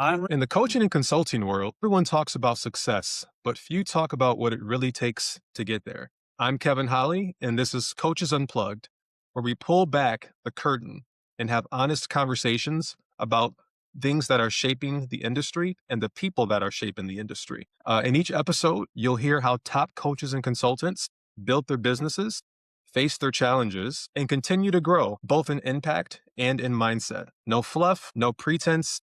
In the coaching and consulting world, everyone talks about success, but few talk about what it really takes to get there. I'm Kevan Hollie, and this is Coaches Unplugged, where we pull back the curtain and have honest conversations about things that are shaping the industry and the people that are shaping the industry. In each episode, you'll hear how top coaches and consultants built their businesses, face their challenges, and continue to grow, both in impact and in mindset. No fluff, no pretense,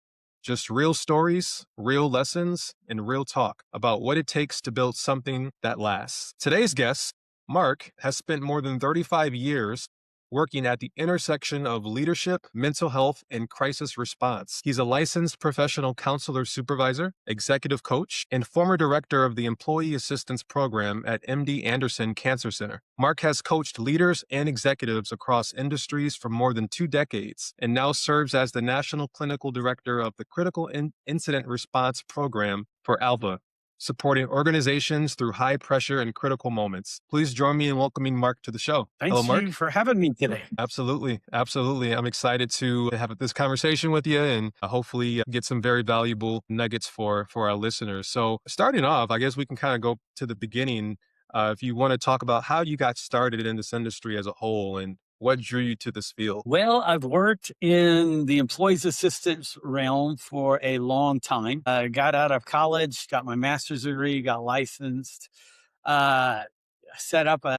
just real stories, real lessons, and real talk about what it takes to build something that lasts. Today's guest, Mark, has spent more than 35 years working at the intersection of leadership, mental health, and crisis response. He's a licensed professional counselor supervisor, executive coach, and former director of the Employee Assistance Program at MD Anderson Cancer Center. Mark has coached leaders and executives across industries for more than 2 decades and now serves as the National Clinical Director of the Critical Incident Response Program for ALVA, supporting organizations through high pressure and critical moments. Please join me in welcoming Mark to the show. Hello, Thanks Mark. you for having me today. Absolutely. Absolutely. I'm excited to have this conversation with you and hopefully get some very valuable nuggets for our listeners. So starting off, I guess we can kind of go to the beginning. If you want to talk about how you got started in this industry as a whole and what drew you to this field? Well, I've worked in the employees assistance realm for a long time. I got out of college, got my master's degree, got licensed, uh,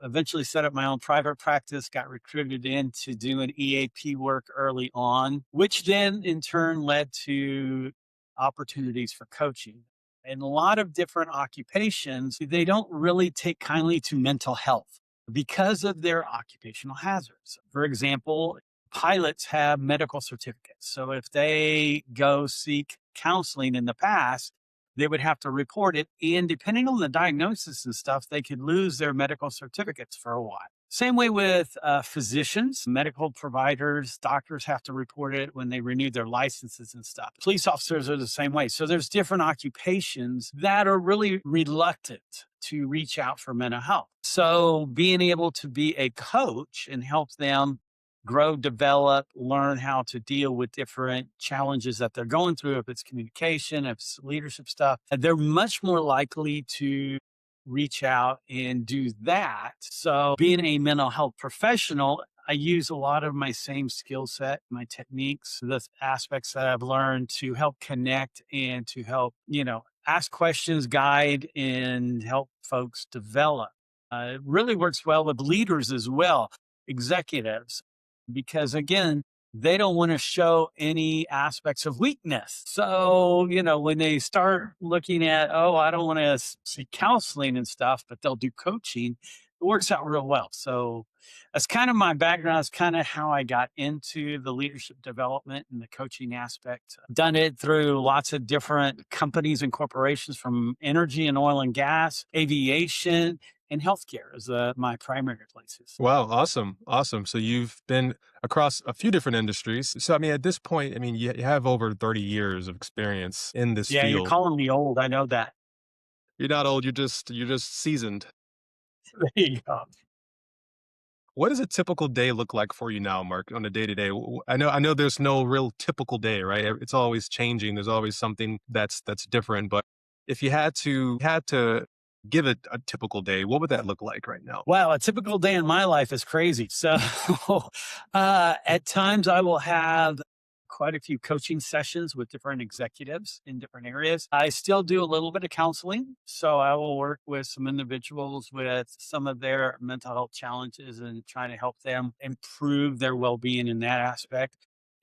eventually set up my own private practice, got recruited into doing EAP work early on, which then in turn led to opportunities for coaching. In a lot of different occupations, they don't really take kindly to mental health because of their occupational hazards. For example, pilots have medical certificates. So if they go seek counseling in the past, they would have to report it. And depending on the diagnosis and stuff, they could lose their medical certificates for a while. Same way with physicians, medical providers, doctors have to report it when they renew their licenses and stuff. Police officers are the same way. So there's different occupations that are really reluctant to reach out for mental health. So being able to be a coach and help them grow, develop, learn how to deal with different challenges that they're going through, if it's communication, if it's leadership stuff, they're much more likely to reach out and do that. So being a mental health professional, I use a lot of my same skill set, my techniques, the aspects that I've learned to help connect and to help, ask questions, guide, and help folks develop. It really works well with leaders as well, executives, because again, they don't want to show any aspects of weakness. So, when they start looking at, oh, I don't want to see counseling and stuff, but they'll do coaching, it works out real well. So that's kind of my background. It's kind of how I got into the leadership development and the coaching aspect. Done it through lots of different companies and corporations, from energy and oil and gas, aviation, and healthcare is my primary places. Wow, awesome. Awesome. So you've been across a few different industries. So I mean, at this point, I mean, you have over 30 years of experience in this Yeah, you're field. calling me old. I know that. You're not old, you're just seasoned. There you go. What does a typical day look like for you now, Mark, on a day to day? I know there's no real typical day, right? It's always changing. There's always something that's different. But if you had to give it a typical day, what would that look like right now? Wow, a typical day in my life is crazy. So, at times I will have quite a few coaching sessions with different executives in different areas. I still do a little bit of counseling. So I will work with some individuals with some of their mental health challenges and trying to help them improve their well-being in that aspect.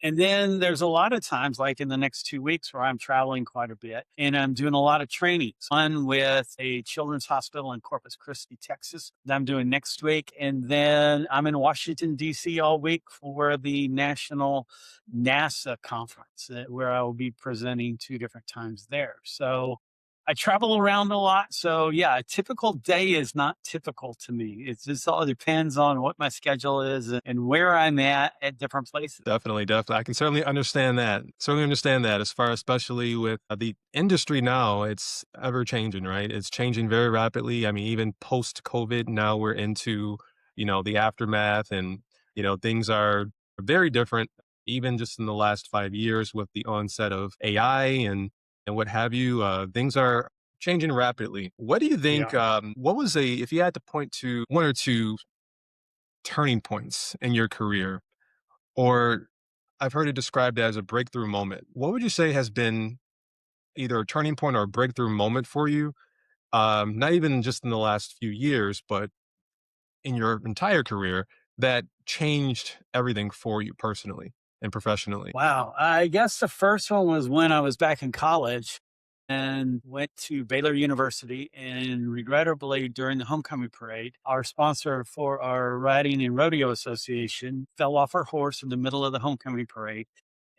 And then there's a lot of times, like in the next 2 weeks, where I'm traveling quite a bit and I'm doing a lot of trainings. One with a children's hospital in Corpus Christi, Texas, that I'm doing next week. And then I'm in Washington, D.C. all week for the National NASA conference, where I will be presenting 2 different times there. So I travel around a lot. So yeah, a typical day is not typical to me. It just all depends on what my schedule is and where I'm at different places. Definitely, definitely. I can certainly understand that. Certainly understand that as far, especially with the industry now, it's ever changing, right? It's changing very rapidly. I mean, even post COVID, now we're into, the aftermath and, things are very different. even just in the last 5 years with the onset of AI and what have you. Things are changing rapidly. What do you think? Yeah. What was if you had to point to one or two turning points in your career, or I've heard it described as a breakthrough moment. What would you say has been either a turning point or a breakthrough moment for you? Not even just in the last few years, but in your entire career that changed everything for you personally and professionally. Wow. I guess the first one was when I was back in college and went to Baylor University. And regrettably, during the homecoming parade, our sponsor for our Riding and Rodeo Association fell off her horse in the middle of the homecoming parade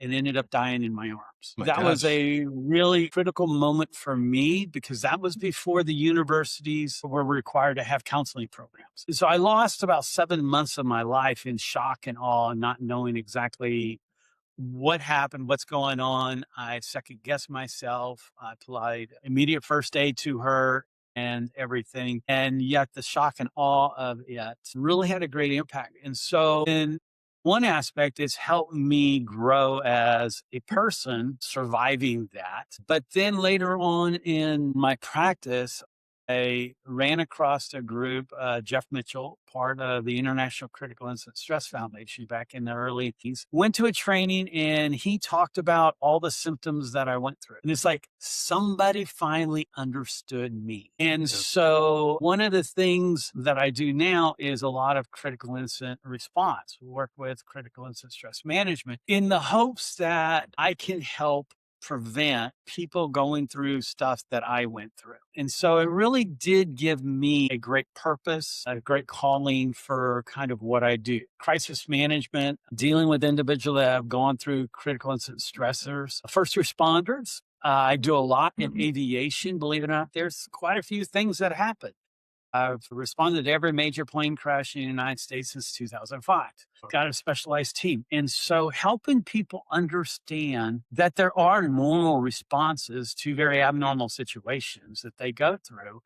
and ended up dying in my arms. My That was gosh. a really critical moment for me because that was before the universities were required to have counseling programs. So I lost about 7 months of my life in shock and awe, not knowing exactly what happened, what's going on. I second guessed myself. I applied immediate first aid to her and everything. And yet the shock and awe of it really had a great impact. And so, in one aspect, it's helped me grow as a person surviving that. But then later on in my practice, I ran across a group, Jeff Mitchell, part of the International Critical Incident Stress Foundation back in the early 80s. Went to a training and he talked about all the symptoms that I went through. And it's like somebody finally understood me. And Yeah. so one of the things that I do now is a lot of critical incident response. We work with critical incident stress management in the hopes that I can help prevent people going through stuff that I went through. And so it really did give me a great purpose, a great calling for kind of what I do. Crisis management, dealing with individuals that have gone through critical incident stressors, first responders. I do a lot in aviation, believe it or not. There's quite a few things that happen. I've responded to every major plane crash in the United States since 2005. Got a specialized team. And so helping people understand that there are normal responses to very abnormal situations that they go through,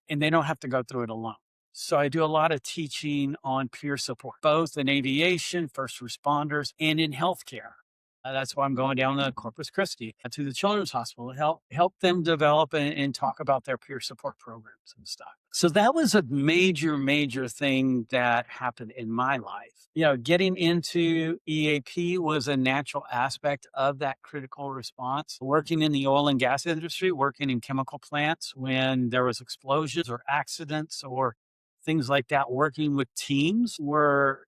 and they don't have to go through it alone. So I do a lot of teaching on peer support, both in aviation, first responders, and in healthcare. That's why I'm going down to Corpus Christi to the Children's Hospital to help them develop and talk about their peer support programs and stuff. So that was a major thing that happened in my life. Getting into EAP was a natural aspect of that critical response. Working in the oil and gas industry, working in chemical plants when there was explosions or accidents or things like that, working with teams were,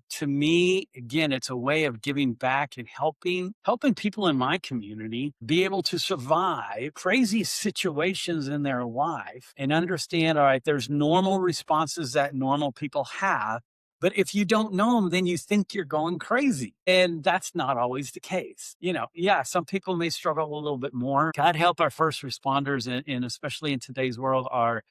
to me, again, it's a way of giving back and helping people in my community be able to survive crazy situations in their life and understand, all right, there's normal responses that normal people have. But if you don't know them, then you think you're going crazy. And that's not always the case. Yeah, some people may struggle a little bit more. God help our first responders, and especially in today's world, are,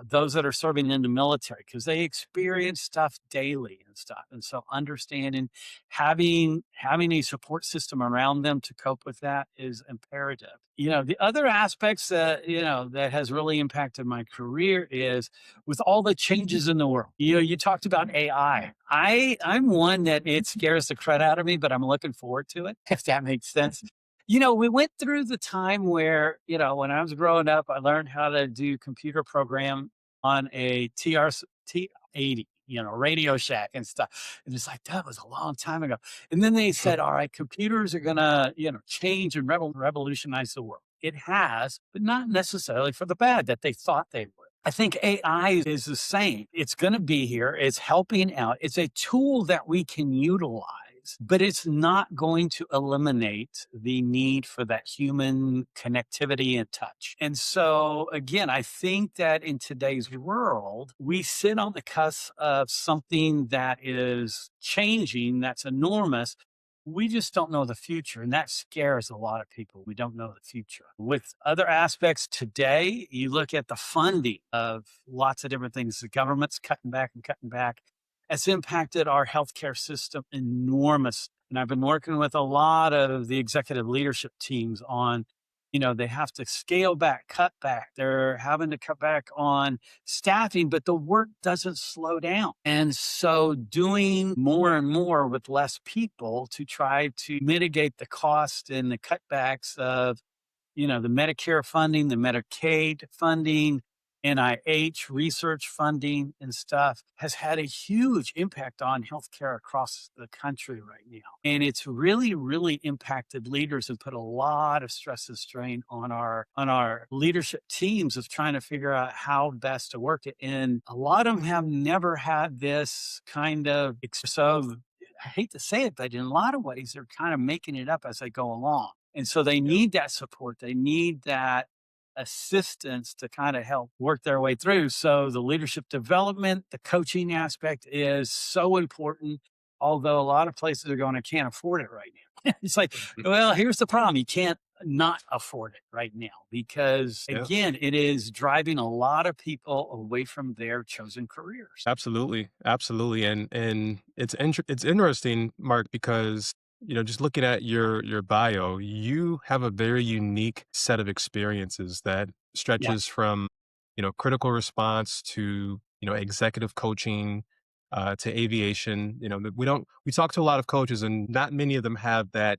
those that are serving in the military because they experience stuff daily and stuff. And so understanding having a support system around them to cope with that is imperative. The other aspects that has really impacted my career is with all the changes in the world. You talked about AI. I'm one that it scares the crud out of me, but I'm looking forward to it, if that makes sense. We went through the time where, when I was growing up, I learned how to do computer program on a T80, Radio Shack and stuff. And it's like, that was a long time ago. And then they said, all right, computers are going to, change and revolutionize the world. It has, but not necessarily for the bad that they thought they would. I think AI is the same. It's going to be here. It's helping out. It's a tool that we can utilize, but it's not going to eliminate the need for that human connectivity and touch. And so, again, I think that in today's world, we sit on the cusp of something that is changing, that's enormous. We just don't know the future, and that scares a lot of people. We don't know the future. With other aspects today, you look at the funding of lots of different things. The government's cutting back and cutting back. It's impacted our healthcare system enormous. And I've been working with a lot of the executive leadership teams on They have to scale back, cut back. They're having to cut back on staffing, but the work doesn't slow down. And so doing more and more with less people to try to mitigate the cost and the cutbacks of the Medicare funding, the Medicaid funding, NIH research funding and stuff has had a huge impact on healthcare across the country right now. And it's really, really impacted leaders and put a lot of stress and strain on our leadership teams of trying to figure out how best to work it. And a lot of them have never had this kind of so I hate to say it, but in a lot of ways, they're kind of making it up as they go along. And so they need that support. They need that assistance to kind of help work their way through. So the leadership development, the coaching aspect is so important. Although a lot of places are going, I can't afford it right now. It's like, well, here's the problem. You can't not afford it right now because, Yeah. again, it is driving a lot of people away from their chosen careers. Absolutely, absolutely, and it's interesting, Mark, because just looking at your bio, you have a very unique set of experiences that Yeah. stretches from critical response to executive coaching, to aviation. We talk to a lot of coaches, and not many of them have that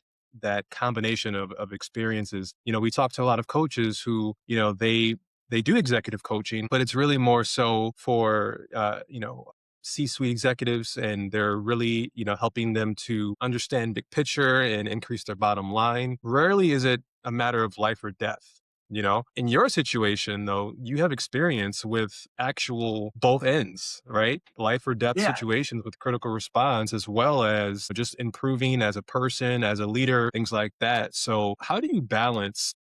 combination of experiences. We talk to a lot of coaches who they do executive coaching, but it's really more so for, C-suite executives, and they're really, helping them to understand big picture and increase their bottom line. Rarely is it a matter of life or death. In your situation, though, you have experience with actual both ends, right? Life or death Yeah. situations with critical response, as well as just improving as a person, as a leader, things like that. So, how do you balance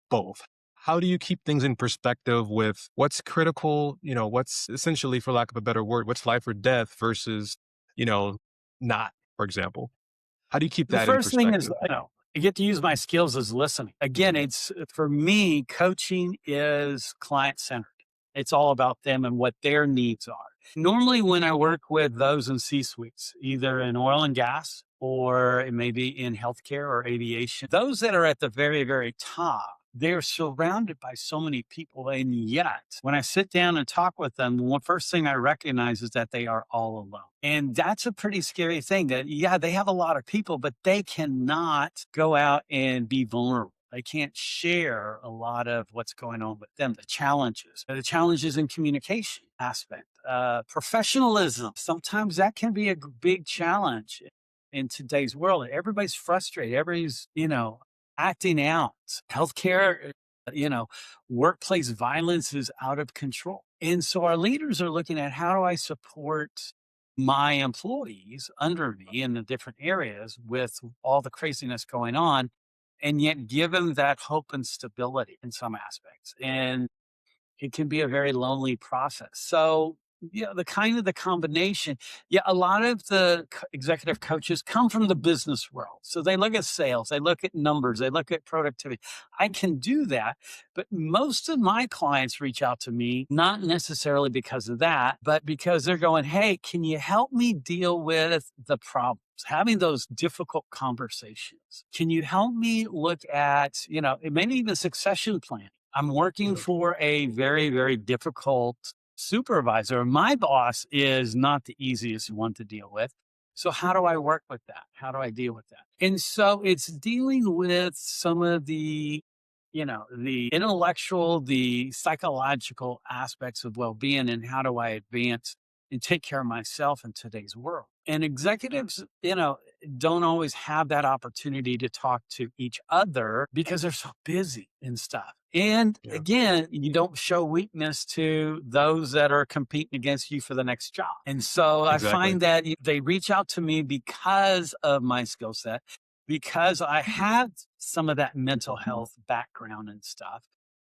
both? How do you keep things in perspective with what's critical, what's essentially, for lack of a better word, what's life or death versus, you know, not, for example? How do you keep The that in first thing is, perspective? I get to use my skills as listening. Again, it's for me, coaching is client centered. It's all about them and what their needs are. Normally, when I work with those in C suites, either in oil and gas or it may be in healthcare or aviation, those that are at the very, very top, they're surrounded by so many people. And yet, when I sit down and talk with them, the first thing I recognize is that they are all alone. And that's a pretty scary thing that, yeah, they have a lot of people, but they cannot go out and be vulnerable. They can't share a lot of what's going on with them, the challenges in communication aspect, professionalism. Sometimes that can be a big challenge in today's world. Everybody's frustrated. Everybody's, acting out. Healthcare, you know, workplace violence is out of control. And so our leaders are looking at how do I support my employees under me in the different areas with all the craziness going on, and yet give them that hope and stability in some aspects. And it can be a very lonely process. So, yeah, the combination. Yeah, a lot of the executive coaches come from the business world. So they look at sales, they look at numbers, they look at productivity. I can do that. But most of my clients reach out to me, not necessarily because of that, but because they're going, hey, can you help me deal with the problems? Having those difficult conversations. Can you help me look at, maybe even succession planning? I'm working Yeah. for a very, very difficult supervisor. My boss is not the easiest one to deal with. So, how do I work with that? How do I deal with that? And so, it's dealing with some of the intellectual, the psychological aspects of well being, and how do I advance and take care of myself in today's world. And executives, don't always have that opportunity to talk to each other because they're so busy and stuff. And Yeah. again, you don't show weakness to those that are competing against you for the next job. And so I Exactly. find that they reach out to me because of my skill set, because I have some of that mental health background and stuff,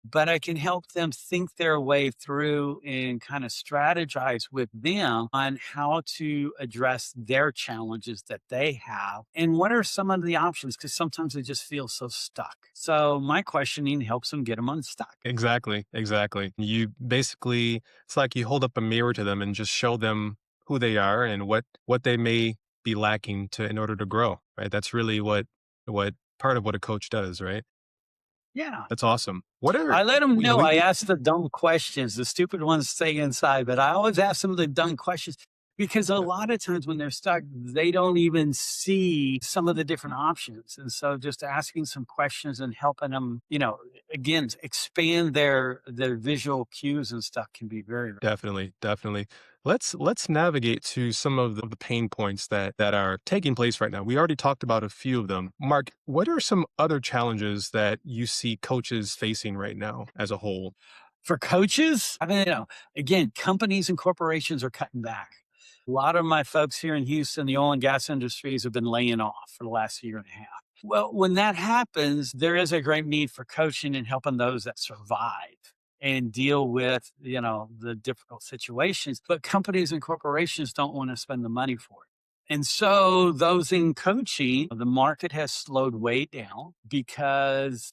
but I can help them think their way through and kind of strategize with them on how to address their challenges that they have and what are some of the options because sometimes they just feel so stuck. So my questioning helps them get them unstuck. Exactly. Exactly. You basically, it's like you hold up a mirror to them and just show them who they are and what they may be lacking to in order to grow. Right. That's really what part of what a coach does. Right. Yeah. That's awesome. What are I let them you know know I we ask the dumb questions. The stupid ones stay inside, but I always ask them the dumb questions because a lot of times when they're stuck, they don't even see some of the different options. And so just asking some questions and helping them, again, expand their visual cues and stuff can be very, Definitely, definitely. Let's navigate to some of the pain points that are taking place right now. We already talked about a few of them. Mark, what are some other challenges that you see coaches facing right now as a whole? for coaches. I mean, again, companies and corporations are cutting back. A lot of my folks here in Houston, the oil and gas industries have been laying off for the last year and a half. Well, when that happens, there is a great need for coaching and helping those that survive and deal with, the difficult situations. But companies and corporations don't want to spend the money for it. And so those in coaching, the market has slowed way down because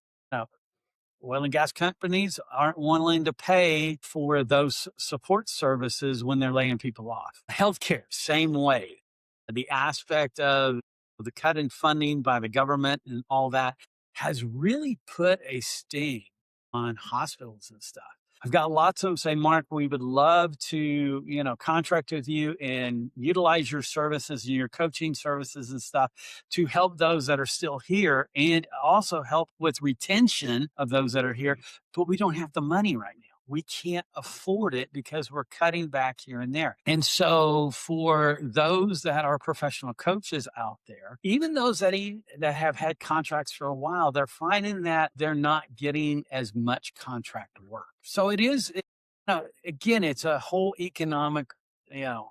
oil and gas companies aren't willing to pay for those support services when they're laying people off. Healthcare, same way. The aspect of the cut in funding by the government and all that has really put a sting on hospitals and stuff. I've got lots of them say, Mark, we would love to, contract with you and utilize your services and your coaching services and stuff to help those that are still here and also help with retention of those that are here. But we don't have the money right now. We can't afford it because we're cutting back here and there. And so, for those that are professional coaches out there, even those that have had contracts for a while, they're finding that they're not getting as much contract work. So again, it's a whole economic, you know,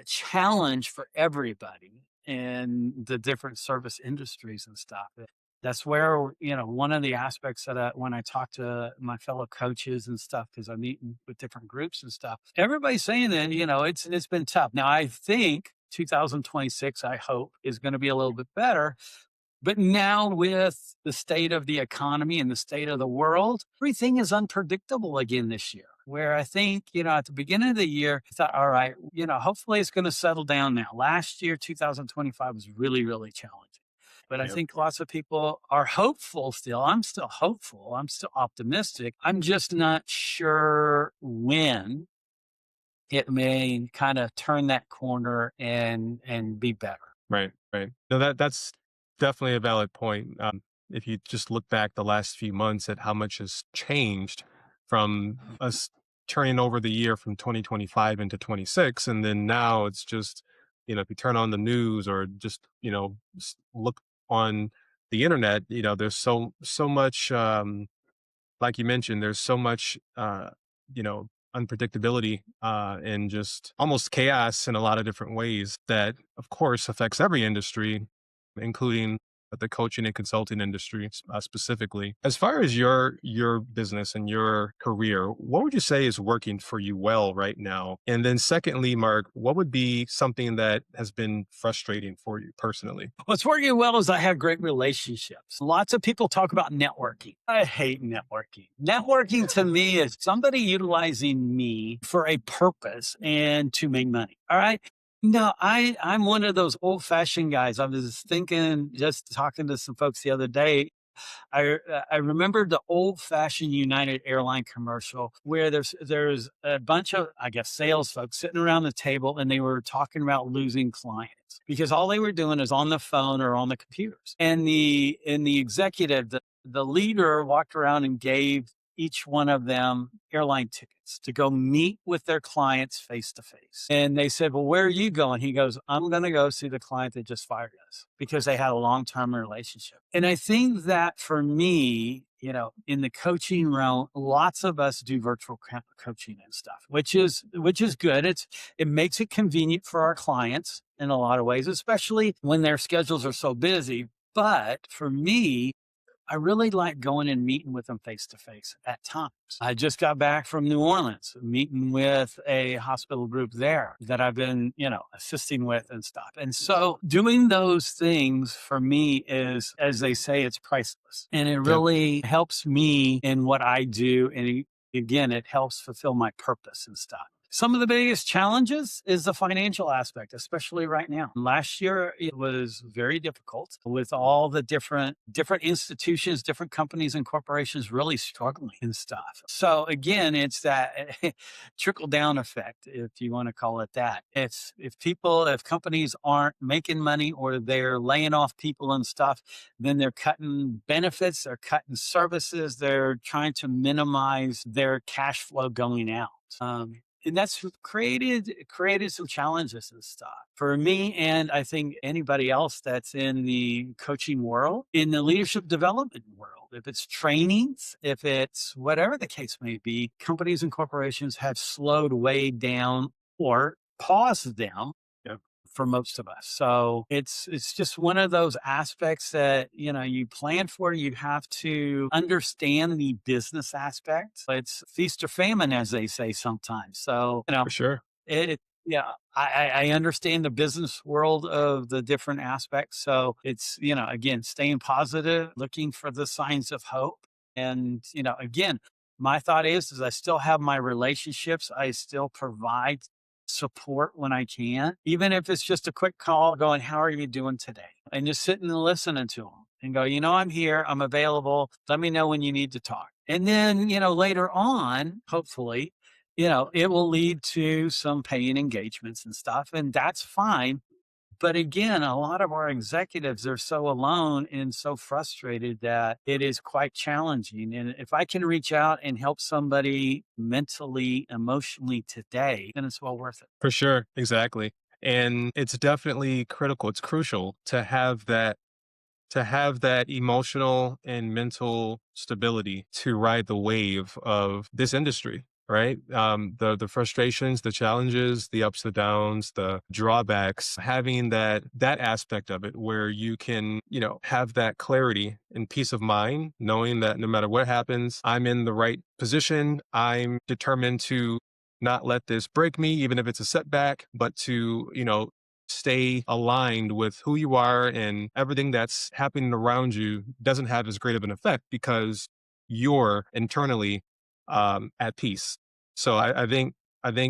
challenge for everybody in the different service industries and stuff. That's where, one of the aspects that when I talk to my fellow coaches and stuff, because I meet with different groups and stuff, everybody's saying that, it's been tough. Now, I think 2026, I hope, is going to be a little bit better, but now, with the state of the economy and the state of the world, everything is unpredictable again this year. Where I think, at the beginning of the year, I thought, all right, hopefully it's going to settle down now. Last year, 2025 was really, really challenging. But I Yep. think lots of people are hopeful still. I'm still hopeful. I'm still optimistic. I'm just not sure when it may kind of turn that corner and be better. Right, right. No, that's definitely a valid point. If you just look back the last few months at how much has changed from us turning over the year from 2025 into 26, and then now it's just, if you turn on the news or just, look on the internet, there's so much. Like you mentioned, there's so much, unpredictability and just almost chaos in a lot of different ways that, of course, affects every industry, including the coaching and consulting industry specifically. As far as your business and your career, what would you say is working for you well right now? And then, secondly, Mark, what would be something that has been frustrating for you personally? What's working well is I have great relationships. Lots of people talk about networking. I hate networking. Networking to me is somebody utilizing me for a purpose and to make money. All right. No, I'm one of those old fashioned guys. I was thinking, just talking to some folks the other day, I remember the old fashioned United Airline commercial where there's a bunch of, I guess, sales folks sitting around the table and they were talking about losing clients because all they were doing is on the phone or on the computers. And the executive, the leader walked around and gave each one of them airline tickets to go meet with their clients face to face. And they said, well, where are you going? He goes, I'm going to go see the client that just fired us because they had a long-term relationship. And I think that for me, in the coaching realm, lots of us do virtual coaching and stuff, which is good. It makes it convenient for our clients in a lot of ways, especially when their schedules are so busy. But for me, I really like going and meeting with them face to face at times. I just got back from New Orleans, meeting with a hospital group there that I've been, assisting with and stuff. And so doing those things for me is, as they say, it's priceless. And it Yep. really helps me in what I do. And again, it helps fulfill my purpose and stuff. Some of the biggest challenges is the financial aspect, especially right now. Last year it was very difficult with all the different institutions, different companies and corporations really struggling and stuff. So again, it's that trickle down effect, if you want to call it that. It's if companies aren't making money or they're laying off people and stuff, then they're cutting benefits, they're cutting services, they're trying to minimize their cash flow going out. And that's created some challenges and stuff for me, and I think anybody else that's in the coaching world, in the leadership development world. If it's trainings, if it's whatever the case may be, companies and corporations have slowed way down or paused down for most of us. So it's just one of those aspects that, you plan for. You have to understand the business aspect. It's feast or famine, as they say sometimes. So, For sure. yeah, I understand the business world of the different aspects. So it's, again, staying positive, looking for the signs of hope. And, again, my thought is I still have my relationships. I still provide support when I can, even if it's just a quick call going, how are you doing today? And just sitting and listening to them and go, I'm here, I'm available. Let me know when you need to talk. And then, later on, hopefully, it will lead to some paying engagements and stuff. And that's fine. But again, a lot of our executives are so alone and so frustrated that it is quite challenging. And if I can reach out and help somebody mentally, emotionally today, then it's well worth it. For sure. Exactly. And it's definitely critical. It's crucial to have that emotional and mental stability to ride the wave of this industry, right? The frustrations, the challenges, the ups, the downs, the drawbacks, having that aspect of it where you can, have that clarity and peace of mind, knowing that no matter what happens, I'm in the right position. I'm determined to not let this break me, even if it's a setback, but to, stay aligned with who you are, and everything that's happening around you doesn't have as great of an effect because you're internally at peace. So I think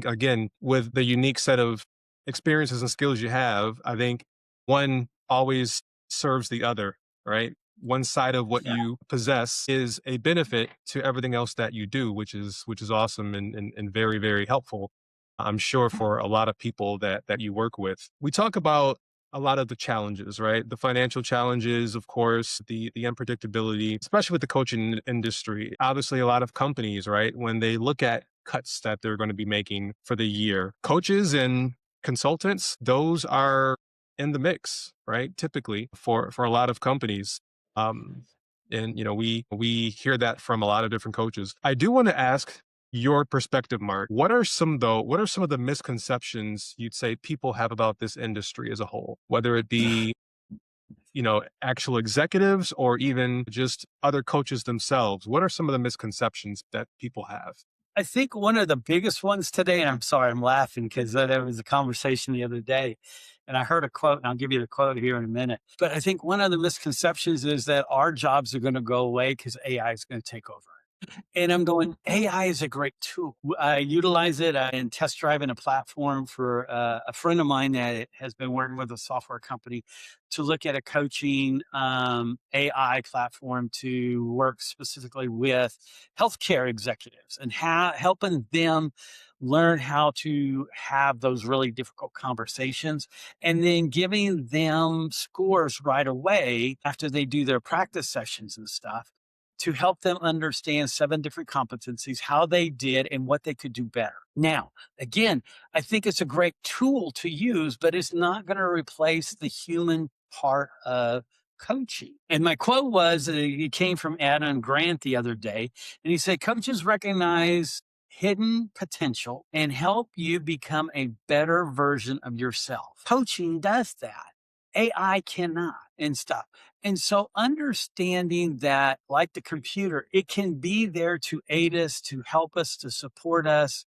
again, with the unique set of experiences and skills you have, I think one always serves the other, right? One side of what Yeah. you possess is a benefit to everything else that you do, which is awesome and very, very helpful. I'm sure for a lot of people that you work with. We talk about a lot of the challenges, right? The financial challenges, of course, the unpredictability, especially with the coaching industry. Obviously, a lot of companies, right, when they look at cuts that they're going to be making for the year, coaches and consultants, those are in the mix, right? Typically for a lot of companies. Um, and we hear that from a lot of different coaches. I do want to ask your perspective, Mark. What are some of the misconceptions you'd say people have about this industry as a whole? Whether it be, actual executives or even just other coaches themselves. What are some of the misconceptions that people have? I think one of the biggest ones today, and I'm sorry, I'm laughing because there was a conversation the other day and I heard a quote, and I'll give you the quote here in a minute. But I think one of the misconceptions is that our jobs are going to go away because AI is going to take over. And I'm going, AI is a great tool. I utilize it in test driving a platform for a friend of mine that has been working with a software company to look at a coaching AI platform to work specifically with healthcare executives and helping them learn how to have those really difficult conversations and then giving them scores right away after they do their practice sessions and stuff to help them understand 7 different competencies, how they did and what they could do better. Now, again, I think it's a great tool to use, but it's not going to replace the human part of coaching. And my quote was, it came from Adam Grant the other day, and he said, coaches recognize hidden potential and help you become a better version of yourself. Coaching does that. AI cannot and stuff. And so understanding that, like the computer, it can be there to aid us, to help us, to support us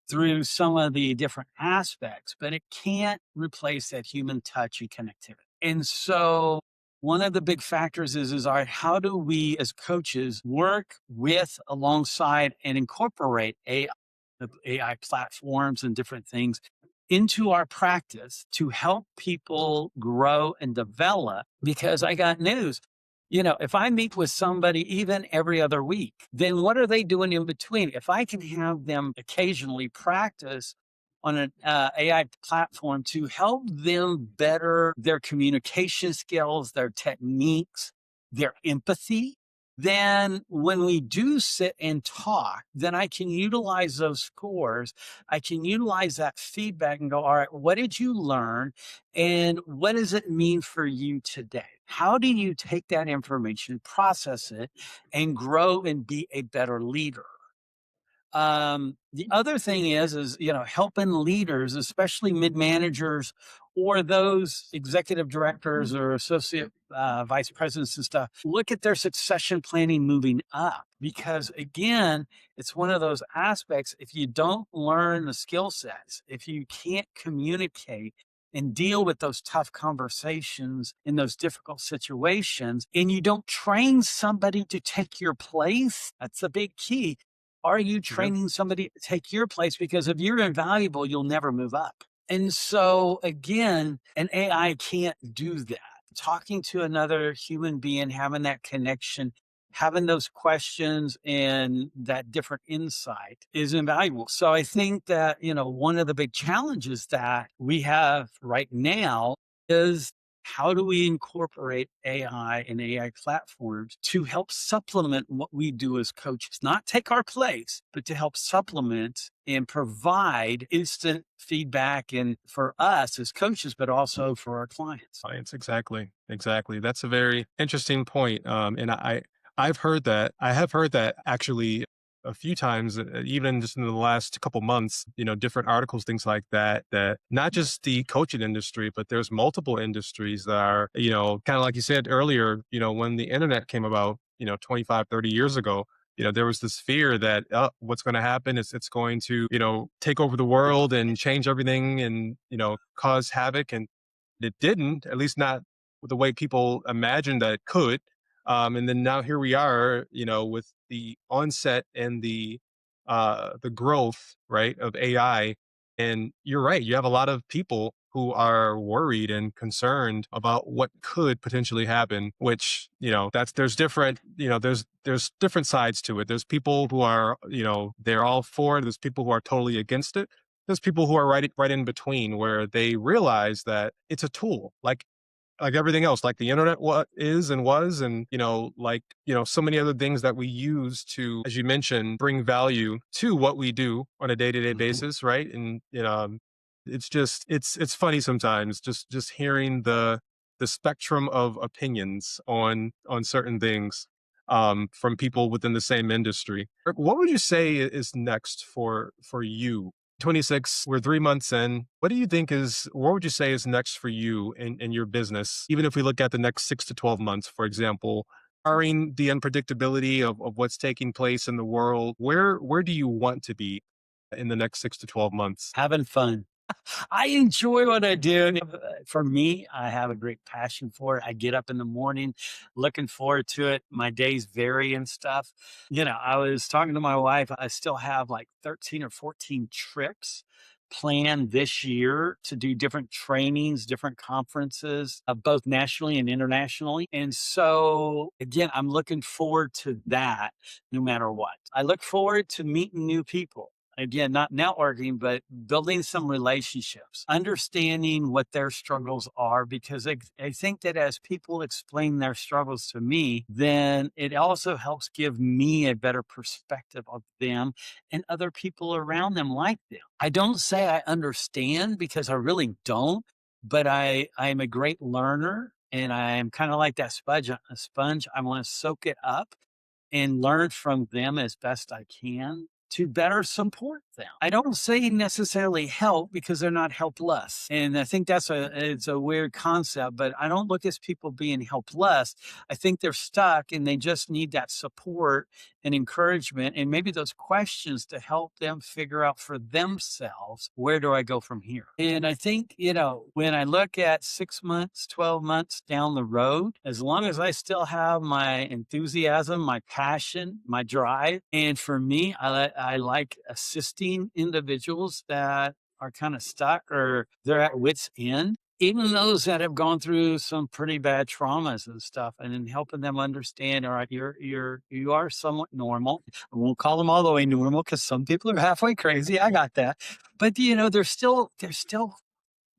through some of the different aspects, but it can't replace that human touch and connectivity. And so one of the big factors is all right, how do we as coaches work with, alongside, and incorporate AI of AI platforms and different things into our practice to help people grow and develop. Because I got news. If I meet with somebody even every other week, then what are they doing in between? If I can have them occasionally practice on an AI platform to help them better their communication skills, their techniques, their empathy, then when we do sit and talk, then I can utilize those scores. I can utilize that feedback and go, all right, what did you learn? And what does it mean for you today? How do you take that information, process it, and grow and be a better leader? The other thing is helping leaders, especially mid managers or those executive directors or associate vice presidents and stuff, look at their succession planning moving up. Because again, it's one of those aspects. If you don't learn the skill sets, if you can't communicate and deal with those tough conversations in those difficult situations, and you don't train somebody to take your place, that's a big key. Are you Yeah. training somebody to take your place? Because if you're invaluable, you'll never move up. And so, again, an AI can't do that. Talking to another human being, having that connection, having those questions and that different insight is invaluable. So, I think that, one of the big challenges that we have right now is how do we incorporate AI and AI platforms to help supplement what we do as coaches? Not take our place, but to help supplement and provide instant feedback and for us as coaches, but also for our clients. Science, exactly, exactly. That's a very interesting point. And I've heard that. I have heard that actually a few times, even just in the last couple months. Different articles, things like that. That not just the coaching industry, but there's multiple industries that are, kind of like you said earlier. When the internet came about, 25, 30 years ago. There was this fear that what's going to happen is it's going to, take over the world and change everything and, cause havoc. And it didn't, at least not the way people imagined that it could. And then now here we are, with the onset and the growth, right, of AI. And you're right, you have a lot of people who are worried and concerned about what could potentially happen, which, that's there's different, there's different sides to it. There's people who are, they're all for it. There's people who are totally against it. There's people who are right in between where they realize that it's a tool like everything else, like the internet what is and was, and so many other things that we use to, as you mentioned, bring value to what we do on a day-to-day Mhm. basis, right? And it's just it's funny sometimes just hearing the spectrum of opinions on certain things from people within the same industry. What would you say is next for you? 26, we're 3 months in. What would you say is next for you in your business? Even if we look at the next 6 to 12 months, for example, barring the unpredictability of what's taking place in the world, where do you want to be in the next 6 to 12 months? Having fun. I enjoy what I do. And for me, I have a great passion for it. I get up in the morning looking forward to it. My days vary and stuff. I was talking to my wife. I still have like 13 or 14 trips planned this year to do different trainings, different conferences, both nationally and internationally. And so, again, I'm looking forward to that no matter what. I look forward to meeting new people. Again, not networking, but building some relationships, understanding what their struggles are, because I think that as people explain their struggles to me, then it also helps give me a better perspective of them and other people around them like them. I don't say I understand because I really don't, but I'm a great learner and I'm kind of like that sponge. I want to soak it up and learn from them as best I can to better support them. I don't say necessarily help because they're not helpless. And I think it's a weird concept, but I don't look at people being helpless. I think they're stuck and they just need that support and encouragement and maybe those questions to help them figure out for themselves, where do I go from here? And I think, when I look at 6 months, 12 months down the road, as long as I still have my enthusiasm, my passion, my drive, and for me, I like assisting individuals that are kind of stuck or they're at wits' end, even those that have gone through some pretty bad traumas and stuff, and then helping them understand, all right, you are somewhat normal. I won't call them all the way normal because some people are halfway crazy. I got that. But they're still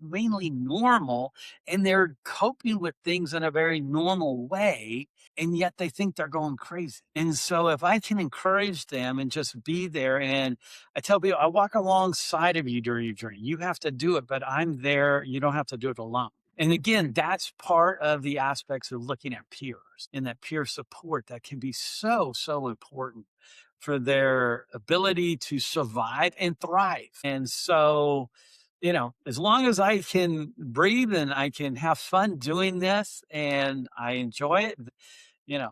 mainly normal, and they're coping with things in a very normal way, and yet they think they're going crazy. And so if I can encourage them and just be there, and I tell people, I walk alongside of you during your journey. You have to do it, but I'm there. You don't have to do it alone. And again, that's part of the aspects of looking at peers and that peer support that can be so, so important for their ability to survive and thrive. And so, as long as I can breathe and I can have fun doing this and I enjoy it,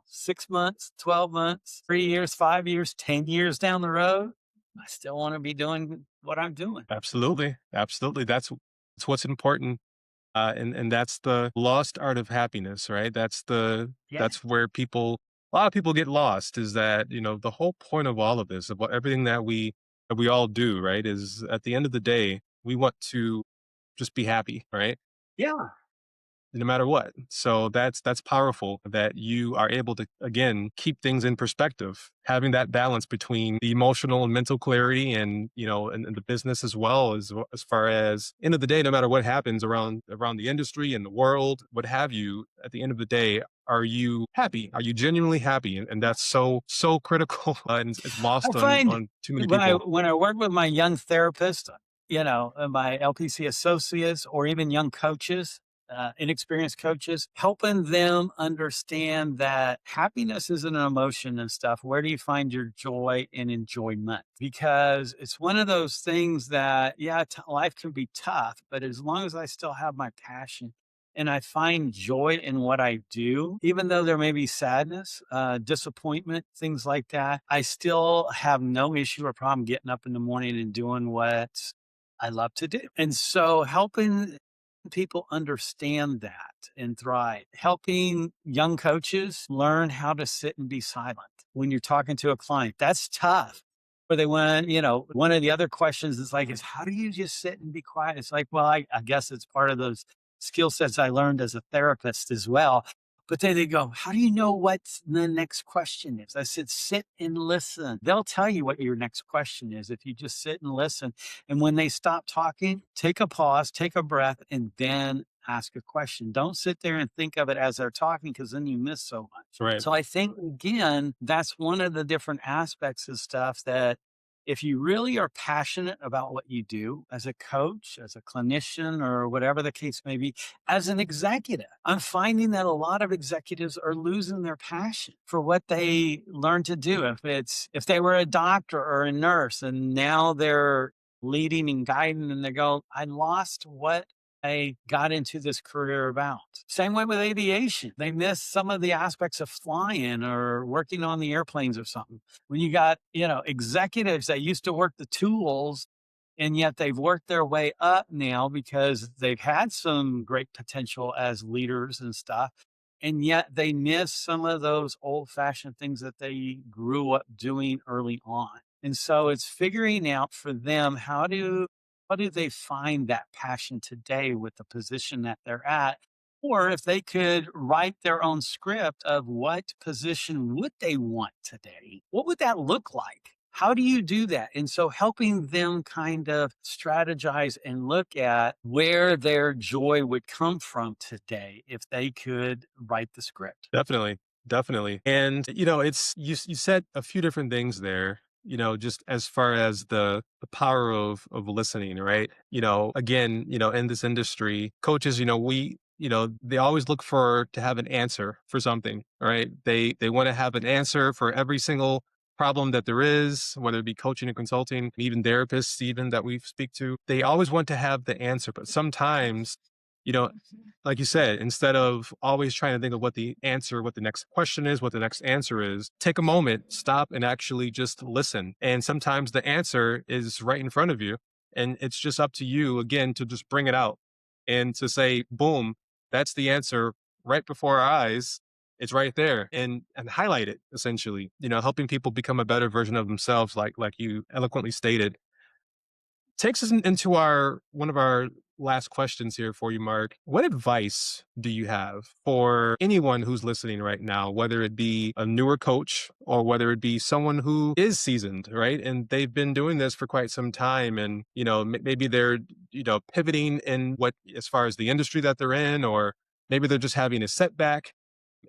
6 months, 12 months, 3 years, 5 years, 10 years down the road, I still want to be doing what I'm doing. Absolutely. Absolutely. That's what's important. And that's the lost art of happiness, right? Yeah. That's where a lot of people get lost, is that, the whole point of all of this, of everything that we all do, right, is at the end of the day, we want to just be happy, right? Yeah. No matter what. So that's powerful that you are able to, again, keep things in perspective, having that balance between the emotional and mental clarity, and and the business as well, as far as end of the day, no matter what happens around the industry and the world, what have you, at the end of the day, are you happy? Are you genuinely happy? And that's so critical, and it's I lost find on too many when I people. when I work with my young therapists, my LPC associates or even young coaches, inexperienced coaches, helping them understand that happiness isn't an emotion and stuff. Where do you find your joy and enjoyment? Because it's one of those things that, yeah, life can be tough, but as long as I still have my passion and I find joy in what I do, even though there may be sadness, disappointment, things like that, I still have no issue or problem getting up in the morning and doing what I love to do. And so helping people understand that and thrive, helping young coaches learn how to sit and be silent when you're talking to a client. That's tough. Where they want, one of the other questions is how do you just sit and be quiet? It's like, well, I guess it's part of those skill sets I learned as a therapist as well. But then they go, how do you know what the next question is? I said, sit and listen. They'll tell you what your next question is if you just sit and listen. And when they stop talking, take a pause, take a breath, and then ask a question. Don't sit there and think of it as they're talking because then you miss so much. Right. So I think, again, that's one of the different aspects of stuff that if you really are passionate about what you do as a coach, as a clinician, or whatever the case may be, as an executive, I'm finding that a lot of executives are losing their passion for what they learn to do. If they were a doctor or a nurse and now they're leading and guiding and they go, I lost what I got into this career about. Same way with aviation. They miss some of the aspects of flying or working on the airplanes or something. When you got, executives that used to work the tools and yet they've worked their way up now because they've had some great potential as leaders and stuff. And yet they miss some of those old fashioned things that they grew up doing early on. And so it's figuring out for them how do they find that passion today with the position that they're at? Or if they could write their own script of what position would they want today? What would that look like? How do you do that? And so helping them kind of strategize and look at where their joy would come from today if they could write the script. Definitely, definitely. And it's you said a few different things there. Just as far as the power of listening, right? Again, in this industry, coaches, they always look for to have an answer for something, right? They want to have an answer for every single problem that there is, whether it be coaching and consulting, even therapists, even that we speak to. They always want to have the answer, but sometimes, you know, like you said, instead of always trying to think of what the next question is, what the next answer is, take a moment, stop, and actually just listen. And sometimes the answer is right in front of you. And it's just up to you, again, to just bring it out and to say, boom, that's the answer right before our eyes. It's right there, and highlight it essentially. Helping people become a better version of themselves, like you eloquently stated, takes us into our one of our last questions here for you, Mark. What advice do you have for anyone who's listening right now, whether it be a newer coach or whether it be someone who is seasoned, right? And they've been doing this for quite some time, and maybe they're pivoting in what as far as the industry that they're in, or maybe they're just having a setback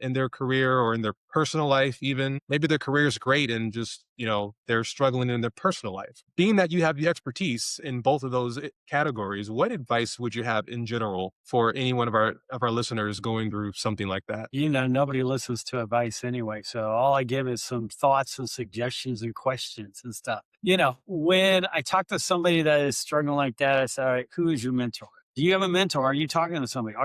in their career or in their personal life. Even maybe their career is great and just they're struggling in their personal life. Being that you have the expertise in both of those categories, what advice would you have in general for any one of our listeners going through something like that? Nobody listens to advice anyway. So all I give is some thoughts and suggestions and questions and stuff. When I talk to somebody that is struggling like that, I say, all right, who is your mentor? Do you have a mentor? Are you talking to somebody?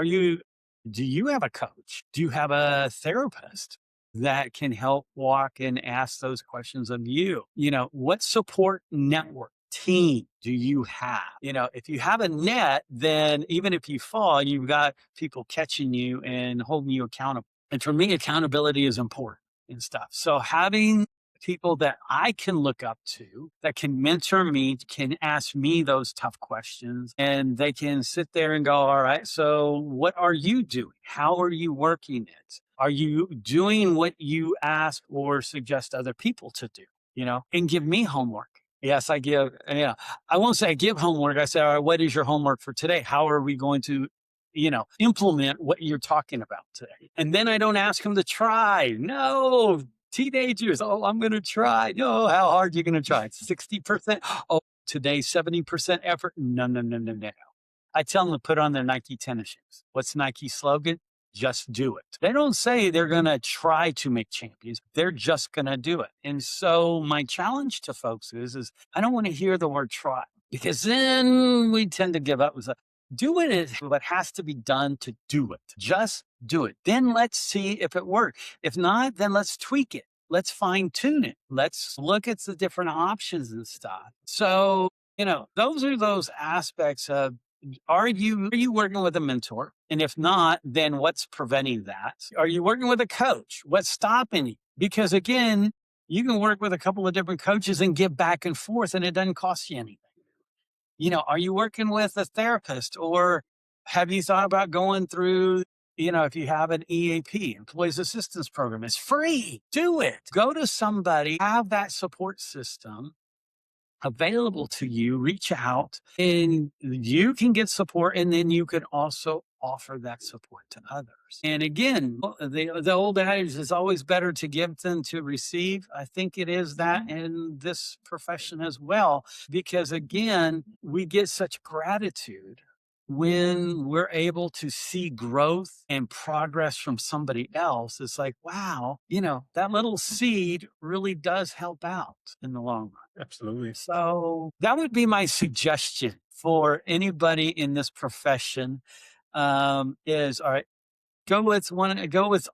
Do you have a coach? Do you have a therapist that can help walk and ask those questions of you? What support network team do you have? If you have a net, then even if you fall, you've got people catching you and holding you accountable. And for me, accountability is important and stuff. So having people that I can look up to that can mentor me, can ask me those tough questions, and they can sit there and go, all right, so what are you doing? How are you working it? Are you doing what you ask or suggest other people to do? And give me homework. Yes, I give, yeah. I won't say I give homework. I say, all right, what is your homework for today? How are we going to implement what you're talking about today? And then I don't ask them to try. No, teenagers. Oh, I'm going to try. No, how hard are you going to try? 60%. Oh, today, 70% effort. No, no, no, no, no. I tell them to put on their Nike tennis shoes. What's Nike's slogan? Just do it. They don't say they're going to try to make champions. They're just going to do it. And so my challenge to folks is I don't want to hear the word try, because then we tend to give up. Do it is what has to be done to do it. Just do it. Then let's see if it works. If not, then let's tweak it. Let's fine tune it. Let's look at the different options and stuff. So, those are those aspects of, are you working with a mentor? And if not, then what's preventing that? Are you working with a coach? What's stopping you? Because again, you can work with a couple of different coaches and give back and forth, and it doesn't cost you anything. Are you working with a therapist, or have you thought about going through, if you have an EAP, Employees Assistance Program, it's free. Do it. Go to somebody, have that support system available to you, reach out, and you can get support, and then you can also offer that support to others. And again, the old adage is always better to give than to receive. I think it is that in this profession as well, because again, we get such gratitude when we're able to see growth and progress from somebody else. It's like, wow, that little seed really does help out in the long run. Absolutely. So that would be my suggestion for anybody in this profession. Is all right. Go with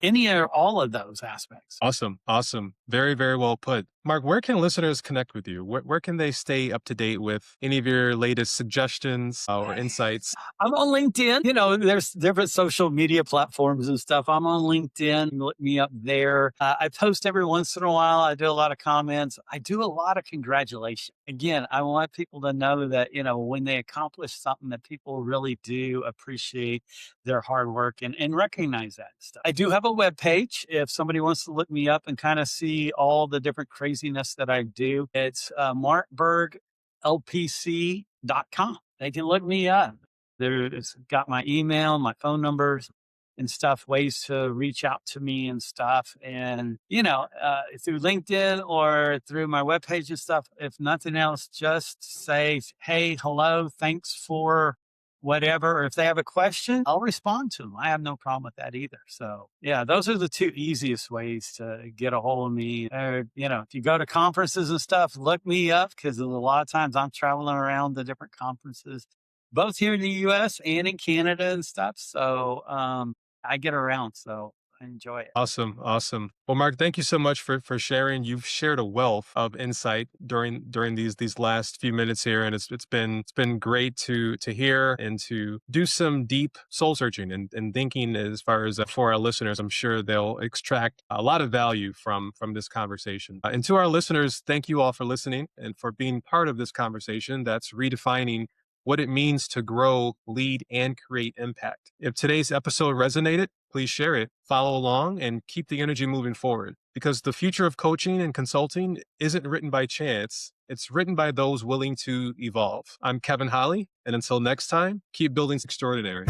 any or all of those aspects. Awesome. Awesome. Very, very well put. Mark, where can listeners connect with you? Where can they stay up to date with any of your latest suggestions or insights? I'm on LinkedIn. There's different social media platforms and stuff. I'm on LinkedIn. Look me up there. I post every once in a while. I do a lot of comments. I do a lot of congratulations. Again, I want people to know that, when they accomplish something, that people really do appreciate their hard work and recognize that stuff. I do have a webpage. If somebody wants to look me up and kind of see all the different craziness that I do, it's markberglpc.com. They can look me up. It's got my email, my phone numbers and stuff, ways to reach out to me and stuff. And, through LinkedIn or through my webpage and stuff, if nothing else, just say, hey, hello, thanks for whatever. Or if they have a question, I'll respond to them. I have no problem with that either. So yeah, those are the two easiest ways to get a hold of me. Or, if you go to conferences and stuff, look me up, because a lot of times I'm traveling around the different conferences, both here in the US and in Canada and stuff. So I get around. So, enjoy it. Awesome, awesome. Well, Mark, thank you so much for sharing. You've shared a wealth of insight during these last few minutes here, and it's been great to hear and to do some deep soul searching and thinking as far as for our listeners. I'm sure they'll extract a lot of value from this conversation. And to our listeners, thank you all for listening and for being part of this conversation that's redefining what it means to grow, lead, and create impact. If today's episode resonated, please share it, follow along, and keep the energy moving forward. Because the future of coaching and consulting isn't written by chance, it's written by those willing to evolve. I'm Kevan Hollie, and until next time, keep building extraordinary.